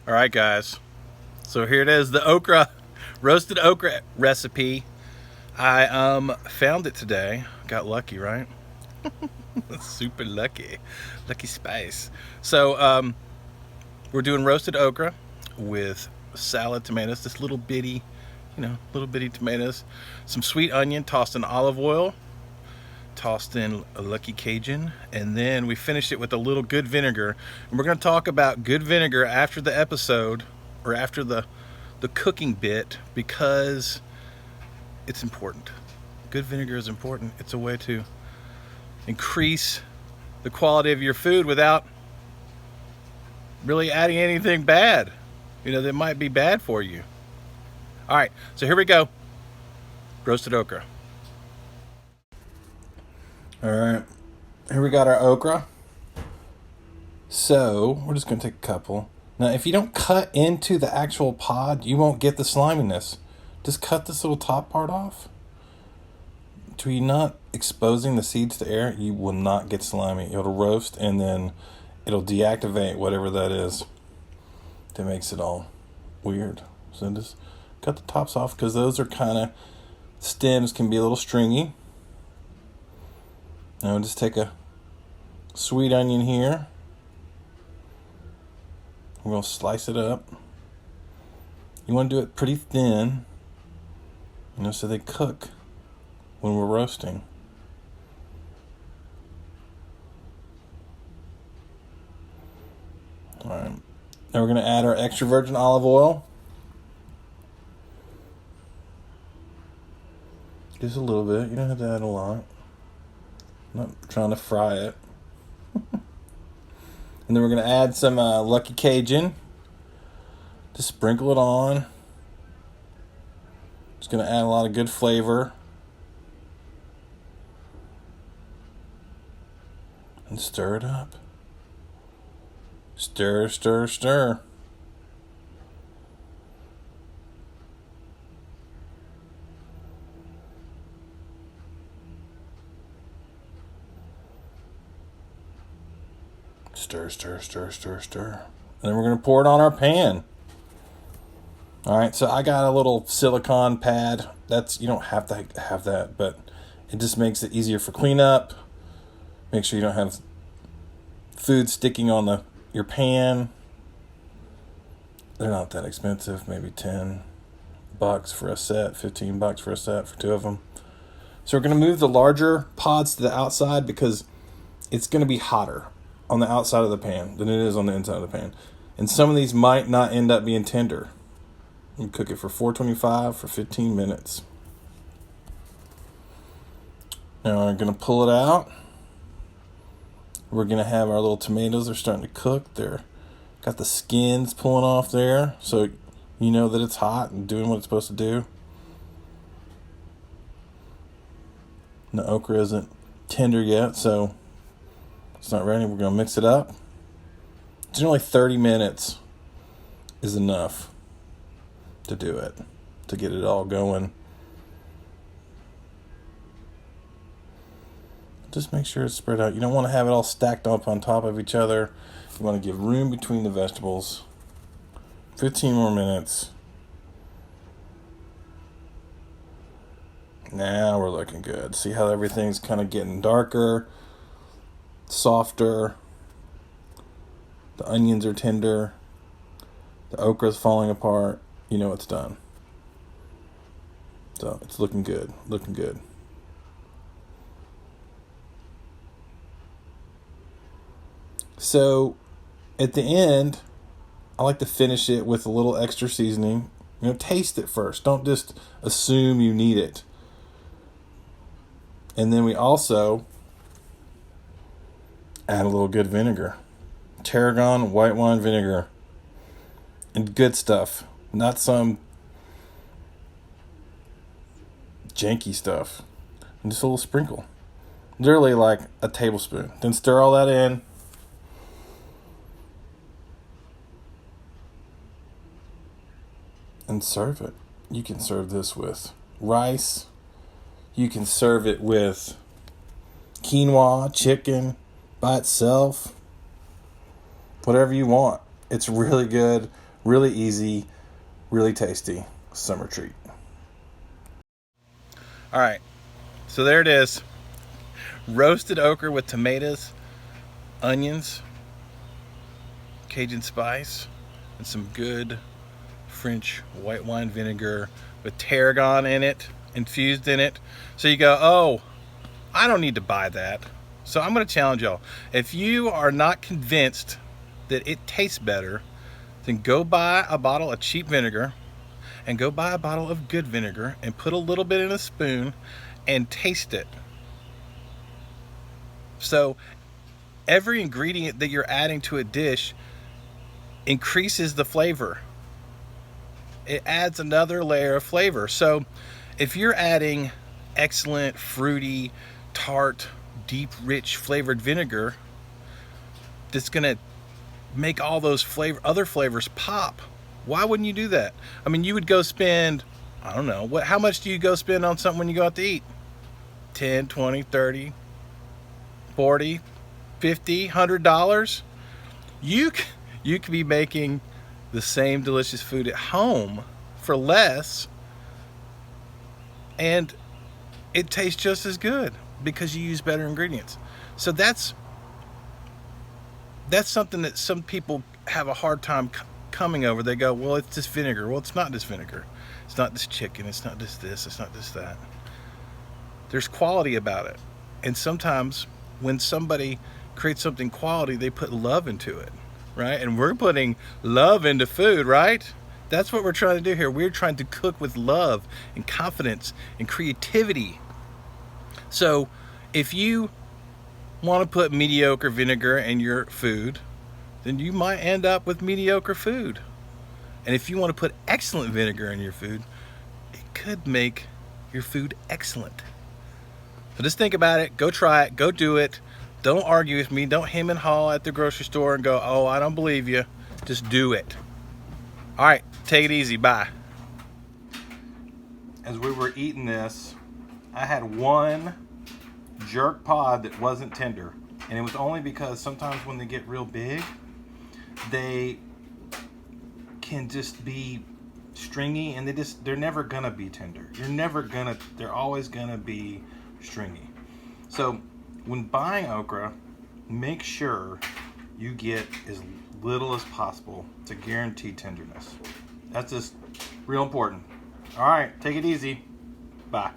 All right, guys. So here it is, the roasted okra recipe. I found it today. Got lucky, right? Super lucky, lucky spice. So we're doing roasted okra with salad tomatoes. This little bitty tomatoes, some sweet onion tossed in olive oil, tossed in a lucky Cajun, and then we finished it with a little good vinegar. And we're going to talk about good vinegar after the episode, or after the cooking bit, because it's important. Good vinegar is important. It's a way to increase the quality of your food without really adding anything bad, that might be bad for you. All right, so here we go. Roasted okra. All right, here we got our okra. So we're just going to take a couple. Now, if you don't cut into the actual pod, you won't get the sliminess. Just cut this little top part off. To you not exposing the seeds to air, you will not get slimy. It'll roast and then it'll deactivate whatever that is that makes it all weird. So just cut the tops off, because those are kind of, stems can be a little stringy. Now just take a sweet onion here. We're going to slice it up. You want to do it pretty thin, so they cook when we're roasting. All right. Now we're going to add our extra virgin olive oil. Just a little bit. You don't have to add a lot. I'm not trying to fry it. And then we're going to add some lucky Cajun. Just sprinkle it on. It's going to add a lot of good flavor. And stir it up. Stir, stir, stir. Stir, stir, stir, stir, stir. And then we're going to pour it on our pan. All right, so I got a little silicone pad. You don't have to have that, but it just makes it easier for cleanup. Make sure you don't have food sticking on your pan. They're not that expensive, maybe $10 for a set, $15 for a set for two of them. So we're going to move the larger pods to the outside, because it's going to be hotter on the outside of the pan than it is on the inside of the pan. And some of these might not end up being tender. You cook it for 425 for 15 minutes. Now we're going to pull it out. We're going to have our little tomatoes. They're starting to cook. They're got the skins pulling off there, so you know that it's hot and doing what it's supposed to do. And the okra isn't tender yet, so it's not ready. We're going to mix it up. Generally 30 minutes is enough to do it, to get it all going. Just make sure it's spread out. You don't want to have it all stacked up on top of each other. You want to give room between the vegetables. 15 more minutes. Now we're looking good. See how everything's kind of getting darker, softer. The onions are tender. The okra's falling apart. You know it's done. So it's looking good. Looking good. So at the end, I like to finish it with a little extra seasoning. Taste it first. Don't just assume you need it. And then we also add a little good vinegar. Tarragon white wine vinegar. And good stuff. Not some janky stuff. And just a little sprinkle. Literally like a tablespoon. Then stir all that in. And serve it. You can serve this with rice. You can serve it with quinoa, chicken, by itself. Whatever you want. It's really good. Really easy, really tasty summer treat. All right, so there it is. Roasted okra with tomatoes, onions, Cajun spice, and some good French white wine vinegar with tarragon in it, infused in it. So you go, oh, I don't need to buy that. So I'm going to challenge y'all. If you are not convinced that it tastes better, then go buy a bottle of cheap vinegar and go buy a bottle of good vinegar and put a little bit in a spoon and taste it. So every ingredient that you're adding to a dish increases the flavor. It adds another layer of flavor. So if you're adding excellent, fruity, tart, deep, rich flavored vinegar that's gonna make all those other flavors pop, why wouldn't you do that? I mean, you would go spend, I don't know, how much do you go spend on something when you go out to eat? 10, 20, 30, 40, 50, $100? You could be making the same delicious food at home for less, and it tastes just as good because you use better ingredients. So that's something that some people have a hard time coming over. They go, well, it's this vinegar. Well, it's not this vinegar. It's not this chicken. It's not this, it's not this, that. There's quality about it. And sometimes when somebody creates something quality, they put love into it, right? And we're putting love into food, right? That's what we're trying to do here. We're trying to cook with love and confidence and creativity. So if you want to put mediocre vinegar in your food, then you might end up with mediocre food. And if you want to put excellent vinegar in your food, it could make your food excellent. So just think about it. Go try it. Go do it. Don't argue with me. Don't hem and haw at the grocery store and go, oh, I don't believe you. Just do it. All right, take it easy. Bye. As we were eating this, I had one jerk pod that wasn't tender. And it was only because sometimes when they get real big, they can just be stringy, and they're never gonna be tender. They're always gonna be stringy. So when buying okra, make sure you get as little as possible to guarantee tenderness. That's just real important. All right, take it easy. Bye.